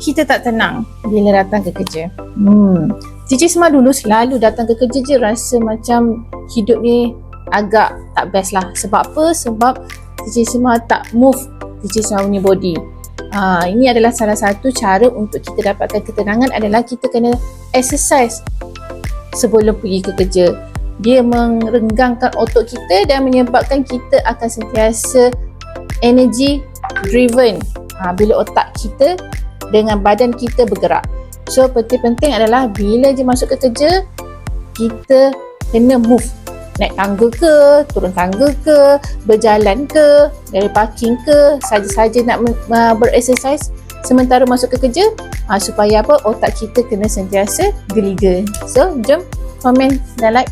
kita tak tenang bila datang ke kerja. Cici Semar dulu selalu datang ke kerja je rasa macam hidup ni agak tak best lah. Sebab apa? Sebab Cici Semar tak move Cici Semar punya body. Ini adalah salah satu cara untuk kita dapatkan ketenangan adalah kita kena exercise sebelum pergi ke kerja. Dia merenggangkan otot kita dan menyebabkan kita akan sentiasa energy driven bila otak kita dengan badan kita bergerak. So penting-penting adalah bila je masuk ke kerja, kita kena move. Naik tangga ke, turun tangga ke, berjalan ke, dari parking ke, saja-saja nak berexercise sementara masuk ke kerja, supaya apa? Otak kita kena sentiasa geliga. So jom komen dan like.